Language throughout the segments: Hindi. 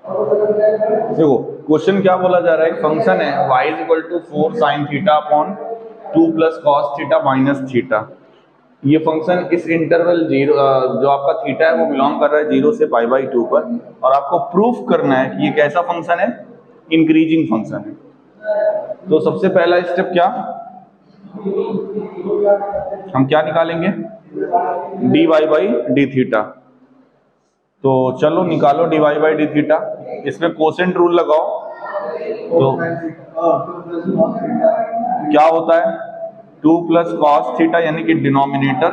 देखो क्वेश्चन क्या बोला जा रहा है, फंक्शन है y is equal to 4 sine theta upon 2 plus cos theta minus theta. ये फंक्शन इस इंटरवल जीरो जो आपका थीटा है वो बिलोंग कर रहा है 0 से π/2 पर, और आपको प्रूफ करना है कि ये कैसा फंक्शन है, इंक्रीजिंग फंक्शन है। तो सबसे पहला स्टेप क्या, हम क्या निकालेंगे, dy बाई डी थीटा। तो चलो निकालो dy बाई डी थीटा, इसमें कोसेंट रूल लगाओ। तो क्या होता है, 2 प्लस कॉस थीटा यानी कि डिनोमिनेटर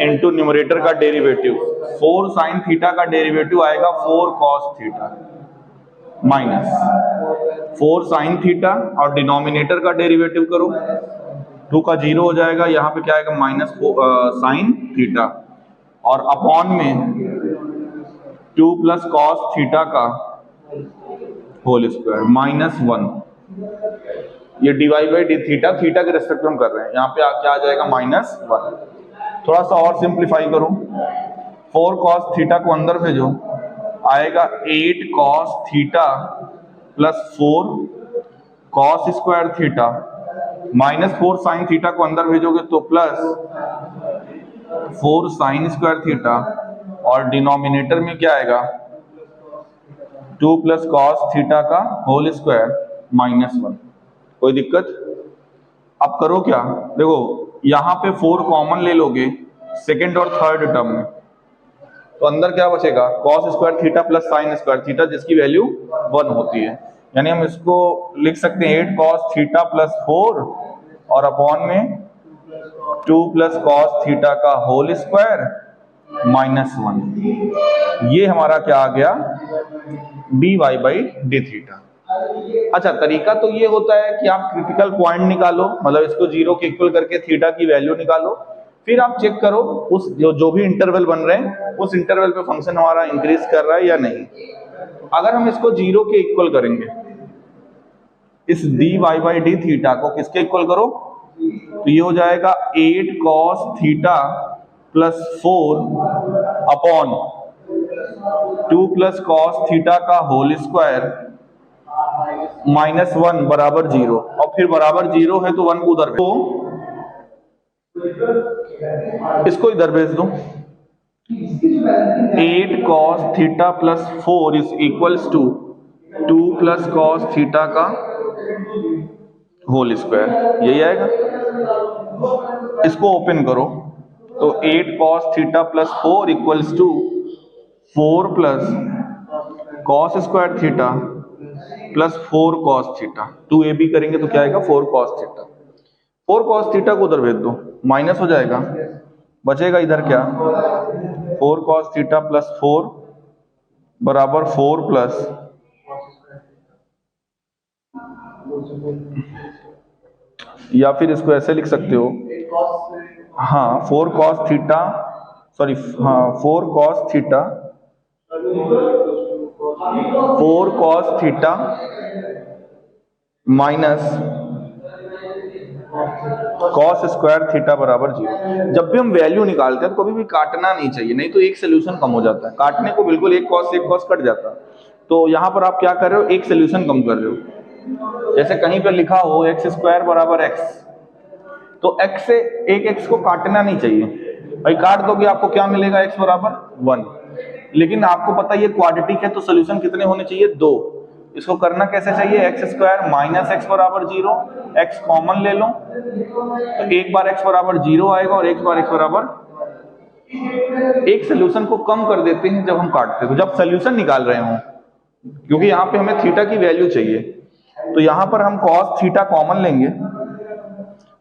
इंटू न्यूमरेटर का डेरिवेटिव, 4 साइन थीटा का डेरिवेटिव आएगा 4 cos theta minus 4 sine theta, और डिनोमिनेटर का डेरिवेटिव करो, 2 का 0 हो जाएगा, यहाँ पे क्या आएगा माइनस साइन थीटा, और अपॉन में 2 प्लस कॉस थीटा का होल स्क्वायर माइनस 1। ये dy by D theta, theta के रेस्पेक्ट में हम कर रहे हैं, यहाँ पे क्या आ जाएगा माइनस 1। थोड़ा सा और सिंप्लीफाई करो, 4 कॉस थीटा को अंदर भेजो, आएगा 8 cos theta plus 4 cos square theta, minus 4 sine theta को अंदर भेजोगे तो प्लस 4 साइन स्क्वायर थीटा, और डिनोमिनेटर में क्या आएगा 2 प्लस कॉस थीटा का होल स्क्वायर माइनस 1। कोई दिक्कत? अब करो क्या, देखो यहाँ पे 4 कॉमन ले लोगे सेकेंड और थर्ड टर्म में, तो अंदर क्या बचेगा cos square theta plus sine square theta, जिसकी वैल्यू 1 होती है। यानी हम इसको लिख सकते हैं 8 कॉस थीटा प्लस 4 और अपॉन में 2 प्लस कॉस थीटा का होल स्क्वायर माइनस 1। ये हमारा क्या आ गया, dy बाई डी थीटा। अच्छा, तरीका तो ये होता है कि आप क्रिटिकल पॉइंट निकालो, मतलब इसको 0 के इक्वल करके थीटा की वैल्यू निकालो, फिर आप चेक करो उस जो भी इंटरवल बन रहे हैं उस इंटरवल पे फंक्शन हमारा इंक्रीज कर रहा है या नहीं। अगर हम इसको 0 के इक्वल करेंगे, इस dy बाई डी थीटा को किसके इक्वल करो, तो ये हो जाएगा 8 cos theta plus 4 upon 2 plus cos theta का होल स्क्वायर माइनस 1 बराबर 0, और फिर बराबर 0 है तो 1 को उधर भेज दो, इसको इधर भेज दो। 8 cos theta plus 4 is equals to 2 plus cos theta का होल स्क्वायर, यही आएगा। इसको ओपन करो तो 8 cos theta plus 4 equals to 4 plus cos square theta plus 4 cos theta, 2ab करेंगे तो क्या आएगा 4 कॉस थीटा। 4 कॉस थीटा को उधर भेज दो, माइनस हो जाएगा, बचेगा इधर क्या 4 कॉस थीटा प्लस 4 बराबर 4 प्लस या फिर इसको ऐसे लिख सकते हो, हाँ 4 कॉस थीटा, सॉरी हाँ 4 cos theta 4 cos theta minus cos square theta बराबर 0। जब भी हम वैल्यू निकालते हैं तो कभी भी काटना नहीं चाहिए, नहीं तो एक सोल्यूशन कम हो जाता है। काटने को बिल्कुल एक कॉस कट जाता है। तो यहाँ पर आप क्या कर रहे हो, एक सोल्यूशन कम कर रहे हो। जैसे कहीं पर लिखा हो एक्स स्क्वायर बराबर एक्स, तो एक्स से एक एक्स को काटना नहीं चाहिए, भाई काट दोगे आपको क्या मिलेगा एक्स बराबर 1। लेकिन आपको पता है ये क्वाड्रेटिक है तो सोल्यूशन कितने होने चाहिए, 2। इसको करना कैसे चाहिए, एक्स स्क्वायर माइनस एक्स बराबर 0, एक्स कॉमन ले लो तो एक बार एक्स बराबर 0 आएगा और एक बार एक्स बराबर, एक सोल्यूशन को कम कर देते हैं जब हम काटते हैं। तो जब सोल्यूशन निकाल रहे हो, क्योंकि यहाँ पे हमें थीटा की वैल्यू चाहिए, तो यहाँ पर हम कॉस थीटा कॉमन लेंगे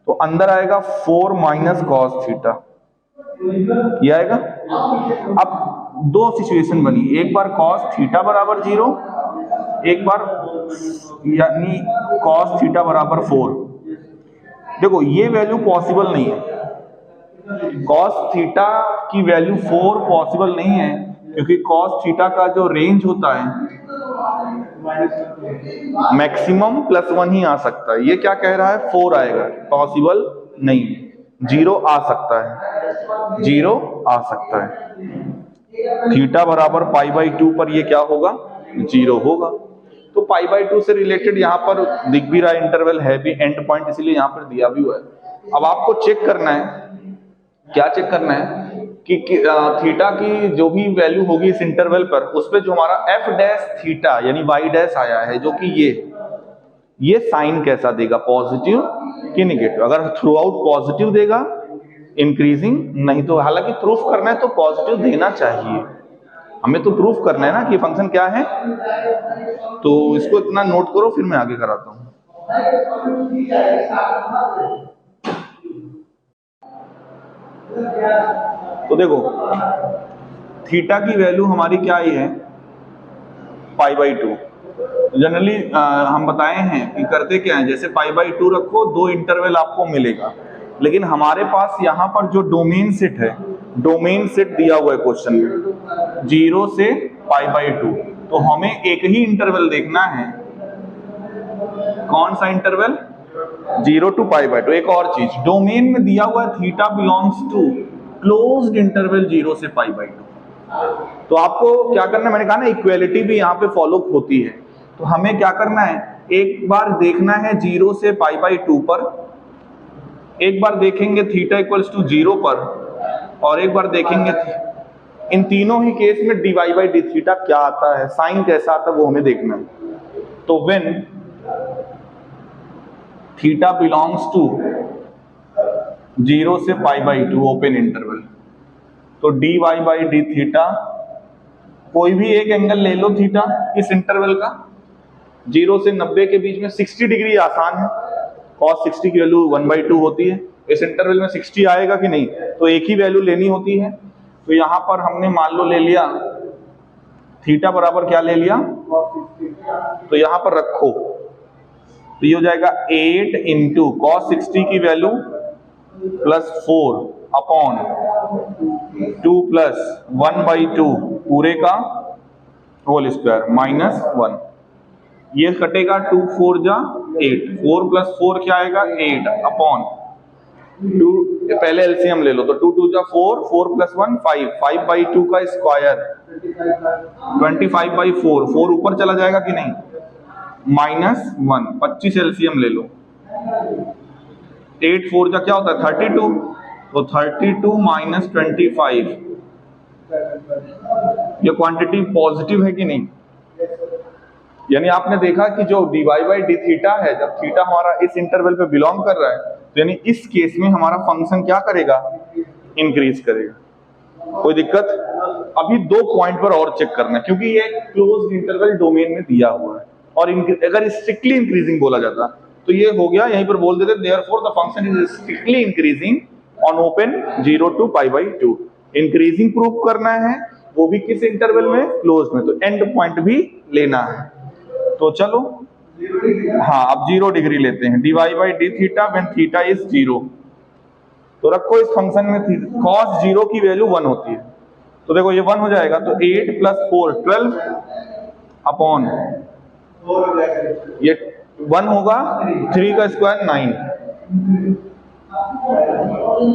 तो अंदर आएगा 4 माइनस कॉस थीटा, ये आएगा। अब दो सिचुएशन बनी, एक बार कॉस थीटा बराबर 0, एक बार यानी कॉस थीटा बराबर 4। देखो ये वैल्यू पॉसिबल नहीं है, कॉस थीटा की वैल्यू 4 पॉसिबल नहीं है, क्योंकि कॉस थीटा का जो रेंज होता है मैक्सिमम +1 ही आ सकता है। ये क्या कह रहा है, 4 आएगा, पॉसिबल नहीं। 0 आ सकता है, 0 आ सकता है। थीटा बराबर π/2 पर ये क्या होगा, 0 होगा। तो π/2 से रिलेटेड यहाँ पर दिख भी रहा है, इंटरवल है भी एंड पॉइंट, इसीलिए यहाँ पर दिया भी हुआ है। अब आपको चेक करना है, क्या चेक करना है कि थीटा की जो भी वैल्यू होगी इस इंटरवल पर, उस पे जो हमारा f डैश थीटा यानी y डैश आया है, जो कि ये साइन कैसा देगा, पॉजिटिव कि निगेटिव। अगर थ्रू आउट पॉजिटिव देगा इंक्रीजिंग, नहीं तो हालांकि प्रूफ करना है तो पॉजिटिव देना चाहिए, हमें तो प्रूफ करना है ना कि फंक्शन क्या है। तो इसको इतना नोट करो, फिर मैं आगे कराता हूं। तो देखो थीटा की वैल्यू हमारी क्या ही है, π/2। जनरली हम बताए हैं कि करते क्या है, जैसे π/2 रखो, दो इंटरवल आपको मिलेगा, लेकिन हमारे पास यहाँ पर जो डोमेन सेट है, डोमेन सेट दिया हुआ है क्वेश्चन में 0 से π/2, तो हमें एक ही इंटरवल देखना है। कौन सा इंटरवल, 0 to π/2। एक और चीज, डोमेन में दिया हुआ है theta belongs to closed interval 0 से π/2। तो आपको क्या करना है, मैंने कहा ना इक्वेलिटी भी यहाँ पे फॉलो होती है, तो हमें क्या करना है, एक बार देखना है 0 से π/2 पर, एक बार देखेंगे थीटा इक्वल्स टू 0 पर, और एक बार देखेंगे इन तीनों ही केस में dy/d थीटा क्या आता है, साइन कैसा आता है, वो हमें देखना है। तो व्हेन थीटा बिलोंग्स टू 0 से π/2 ओपन इंटरवल, तो dy/d थीटा, कोई भी एक एंगल ले लो थीटा इस इंटरवल का, 0 से 90 के बीच में 60 डिग्री आसान है, cos 60 की वैल्यू 1/2 होती है, इस इंटरवल में 60 आएगा कि नहीं, तो एक ही वैल्यू लेनी होती है। तो यहां पर हमने मान लो ले लिया थीटा बराबर क्या ले लिया, तो यहां पर रखो, तो ये हो जाएगा 8 इंटू cos 60 की वैल्यू प्लस 4 अपॉन 2 प्लस 1/2 पूरे का होल स्क्वायर माइनस 1, ये कटेगा 2 4 जा 8, 4 प्लस 4 क्या आएगा 8 अपॉन 2, पहले एलसीएम ले लो, तो 2 2 जा 4, 4 प्लस 1 5, 5/2 का स्क्वायर 25/4, 4 ऊपर चला जाएगा कि नहीं, माइनस 1, 25 एलसीएम ले लो, 8 4 जा क्या होता है 32, तो 32 माइनस 25, ये क्वांटिटी पॉजिटिव है कि नहीं, यानी आपने देखा कि जो dy/d थीटा है, जब थीटा हमारा इस इंटरवल पे बिलोंग कर रहा है, तो यानी इस केस में हमारा फंक्शन क्या करेगा, इंक्रीज करेगा। कोई दिक्कत? अभी 2 पॉइंट पर और चेक करना है, क्योंकि ये क्लोज्ड इंटरवल डोमेन में दिया हुआ है, और अगर स्ट्रिक्टली इंक्रीजिंग बोला जाता तो ये हो गया, यहीं पर बोल देते therefore the function is strictly increasing on open 0 to π/2। Increasing proof करना है, वो भी किस इंटरवल में, क्लोज में, तो एंड पॉइंट भी लेना है। तो चलो हाँ, अब 0 डिग्री लेते हैं, dy/d theta when theta is 0, तो रखो इस फंक्शन में cos 0 की वैल्यू 1 होती है, तो देखो ये 1 हो जाएगा, तो 8 प्लस 4 12 अपॉन ये 1 होगा, 3 का स्क्वायर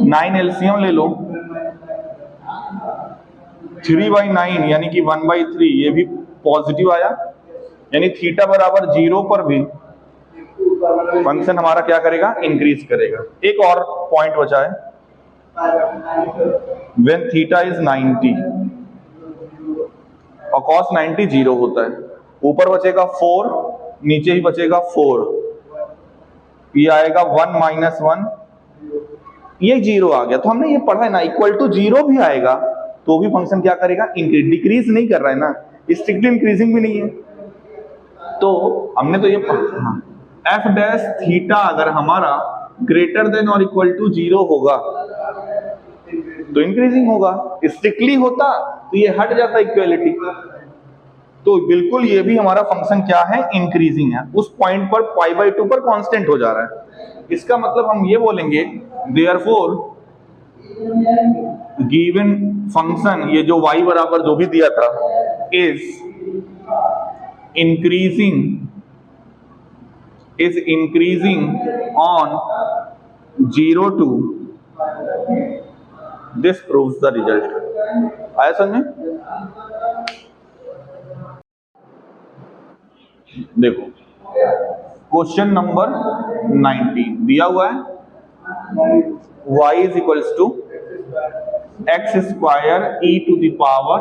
9 एलसीएम ले लो, 3/9 यानी कि 1/3, ये भी पॉजिटिव आया, यानी थीटा बराबर 0 पर भी फंक्शन हमारा क्या करेगा, इंक्रीज करेगा। एक और पॉइंट बचा है, व्हेन थीटा इज 90 और cos 90 0 होता है, ऊपर बचेगा 4, नीचे ही बचेगा 4, ये आएगा 1 माइनस 1, ये 0 आ गया। तो हमने ये पढ़ा है ना, इक्वल टू 0 भी आएगा तो भी फंक्शन क्या करेगा, इंक्रीज, डिक्रीज नहीं कर रहा है ना, स्ट्रिक्टली इंक्रीजिंग भी नहीं है। तो हमने तो ये हाँ, एफ डैश थीटा अगर हमारा ग्रेटर देन और इक्वल टू 0 होगा तो इंक्रीजिंग होगा, स्ट्रिक्टली होता तो ये हट जाता इक्वेलिटी। तो बिल्कुल ये भी हमारा फंक्शन क्या है, इंक्रीजिंग है, उस पॉइंट पर π/2 पर कांस्टेंट हो जा रहा है। इसका मतलब हम ये बोलेंगे देयरफॉर गिवन फंक्शन, ये जो y बराबर जो भी दिया था, is increasing on 0 to this proves the result. आया समझ में? देखो क्वेश्चन नंबर 19 दिया हुआ है, y is equals to x square e to the power,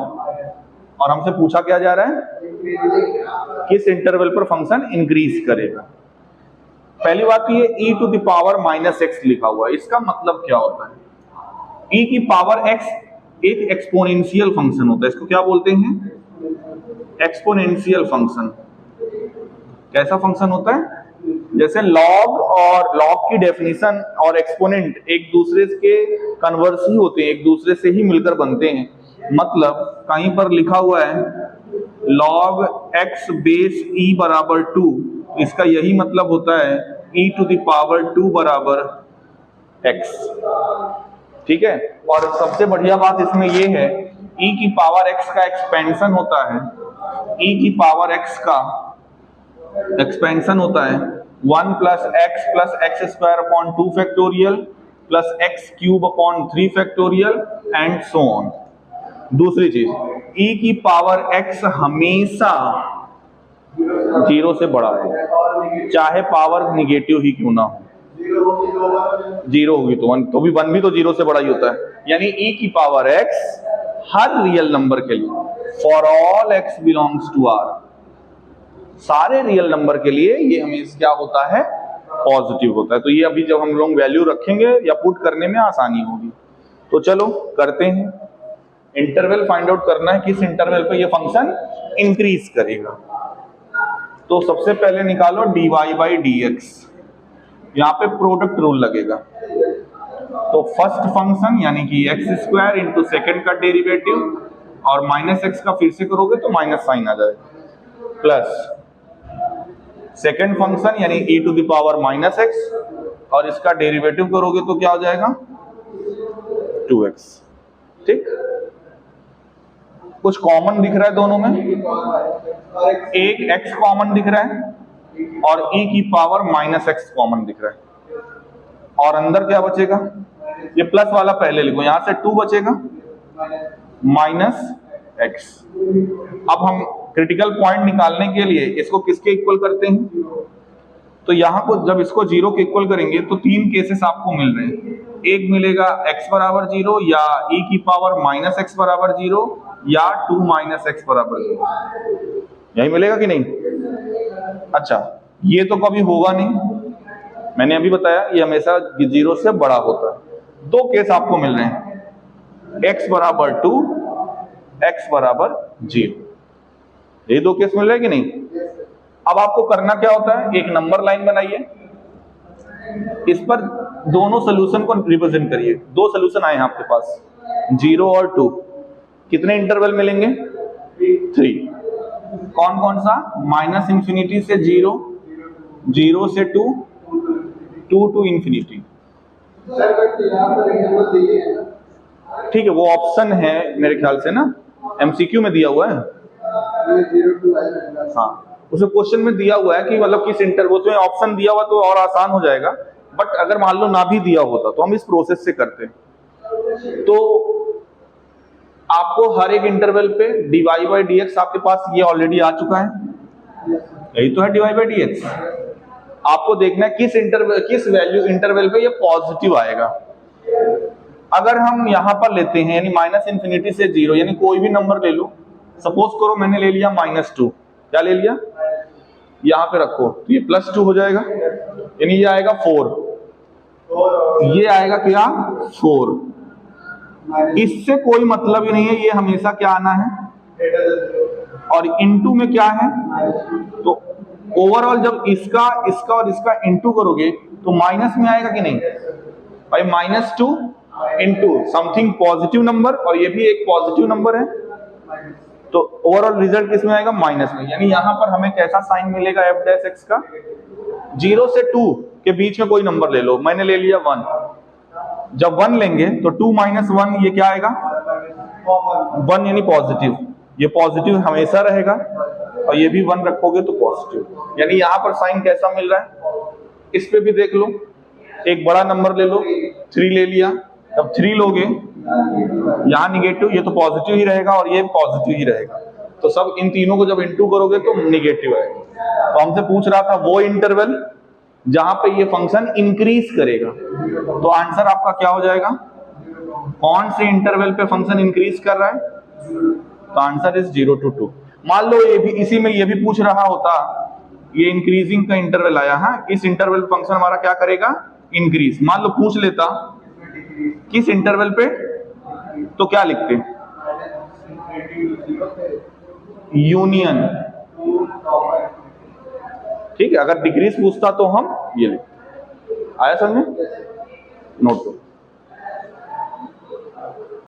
और हमसे पूछा क्या जा रहा है, किस इंटरवल पर फंक्शन इंक्रीज करेगा। पहली बात तो ये e to the power minus x लिखा हुआ है, इसका मतलब क्या होता है? e की पावर x एक एक्सपोनेंशियल फंक्शन होता है, इसको क्या बोलते हैं? Exponential function. कैसा फंक्शन होता है? जैसे लॉग और लॉग की डेफिनेशन और एक्सपोनेंट एक दूसरे के कन्वर्स ही होते हैं, एक दूसरे से ही मिलकर बनते हैं। मतलब कहीं पर लिखा हुआ है log x बेस e बराबर 2, इसका यही मतलब होता है e टू द पावर 2 बराबर x। ठीक है, और सबसे बढ़िया बात इसमें ये है e की पावर x का एक्सपेंशन होता है, e की पावर x का एक्सपेंशन होता है 1 plus x square upon 2 factorial plus x cube upon 3 factorial and so on. दूसरी चीज, e की पावर x हमेशा 0 से बड़ा है, चाहे पावर निगेटिव ही क्यों ना हो। 0 होगी तो 1, तो भी 1 भी तो 0 से बड़ा ही होता है। यानी e की पावर x हर रियल नंबर के लिए, for all x belongs to r, सारे रियल नंबर के लिए ये हमेशा क्या होता है, पॉजिटिव होता है। तो ये अभी जब हम लोग वैल्यू रखेंगे या पुट करने में आसानी होगी। तो चलो करते हैं, इंटरवल फाइंड आउट करना है किस इंटरवल पे ये फंक्शन इंक्रीज करेगा। तो सबसे पहले निकालो dy बाई dx, यहाँ पे प्रोडक्ट रूल लगेगा। तो फर्स्ट फंक्शन यानी कि एक्स स्क्वायर इंटू सेकेंड का डेरिवेटिव, और माइनस एक्स का फिर से करोगे तो माइनस साइन आ जाएगा, प्लस सेकेंड फंक्शन यानी e to the power minus x, और इसका डेरिवेटिव करोगे तो क्या हो जाएगा 2x। ठीक, कुछ कॉमन दिख रहा है दोनों में, एक x कॉमन दिख रहा है और e की पावर माइनस एक्स कॉमन दिख रहा है, और अंदर क्या बचेगा, ये प्लस वाला पहले लिखो, यहां से 2 बचेगा माइनस एक्स। अब हम क्रिटिकल पॉइंट निकालने के लिए इसको किसके इक्वल करते हैं, तो यहां को जब इसको 0 के इक्वल करेंगे तो 3 केसेस आपको मिल रहे हैं। एक मिलेगा x बराबर 0, या e की पावर माइनस एक्स बराबर 0, या 2 माइनस एक्स बराबर 0, यही मिलेगा कि नहीं। अच्छा, ये तो कभी होगा नहीं, मैंने अभी बताया ये हमेशा 0 से बड़ा होता है। 2 केस आपको मिल रहे हैं, x बराबर 2, x बराबर 0, ये 2 केस मिल रहे हैं कि नहीं। अब आपको करना क्या होता है, एक नंबर लाइन बनाइए, इस पर दोनों सोल्यूशन को रिप्रेजेंट करिए। 2 सोल्यूशन आए हैं आपके पास, 0 और 2, कितने इंटरवल मिलेंगे 3। कौन कौन सा, माइनस इंफिनिटी से 0, 0 से 2, 2 टू इंफिनिटी। ठीक है, वो ऑप्शन है मेरे ख्याल से ना, एमसीक्यू में दिया हुआ है। हाँ, उसे क्वेश्चन में दिया हुआ है कि मतलब किस इंटरवल में ऑप्शन दिया हुआ तो और आसान हो जाएगा, बट अगर मान लो ना भी दिया होता तो हम इस प्रोसेस से करते। तो आपको हर एक इंटरवल पे dy बाई dx आपके पास ये ऑलरेडी आ चुका है, यही तो है dy बाई dx। आपको देखना है किस वैल्यू इंटरवल पे ये पॉजिटिव आएगा। अगर हम यहां पर लेते हैं यानी माइनस इंफिनिटी से 0, यानी कोई भी नंबर ले लो, सपोज करो मैंने ले लिया -2, क्या ले लिया, यहां पे रखो तो ये +2 हो जाएगा, यानी ये आएगा 4, ये आएगा क्या 4। इससे कोई मतलब ही नहीं है, ये हमेशा क्या आना है, और इनटू में क्या है, तो ओवरऑल जब इसका और इसका इनटू करोगे तो माइनस में आएगा कि नहीं भाई, -2 इनटू समथिंग पॉजिटिव नंबर, और ये भी एक पॉजिटिव नंबर है, तो ओवरऑल रिजल्ट किस में आएगा, माइनस में। यानी यहां पर हमें कैसा साइन मिलेगा f डैश x का, 0 से 2 के बीच में कोई नंबर ले लो, मैंने ले लिया 1, जब 1 लेंगे तो 2 माइनस 1 ये क्या आएगा 1, यानी पॉजिटिव, ये पॉजिटिव हमेशा रहेगा, और ये भी 1 रखोगे तो पॉजिटिव। यानी यहां पर साइन कैसा मिल रहा है, इस पे भी देख लो, एक बड़ा नंबर ले लो, 3 ले लिया, जब 3 लोगे यहाँ निगेटिव, ये तो पॉजिटिव ही रहेगा और ये पॉजिटिव ही रहेगा, तो सब इन तीनों को जब इनटू करोगे तो निगेटिव आएगा। तो हमसे पूछ रहा था वो इंटरवल जहां पे ये फंक्शन इंक्रीज करेगा, तो आंसर आपका क्या हो जाएगा, कौन से इंटरवल पे फंक्शन इंक्रीज कर रहा है, तो आंसर इज 0 to 2। मान लो ये भी इसी में ये भी पूछ रहा होता, ये इंक्रीजिंग का इंटरवल आया, हाँ इस इंटरवल फंक्शन हमारा क्या करेगा, इंक्रीज। मान लो पूछ लेता किस इंटरवल पे, तो क्या लिखते, यूनियन, ठीक है। अगर डिक्रीज पूछता तो हम ये लिखते। आया समझ में, नोट करो।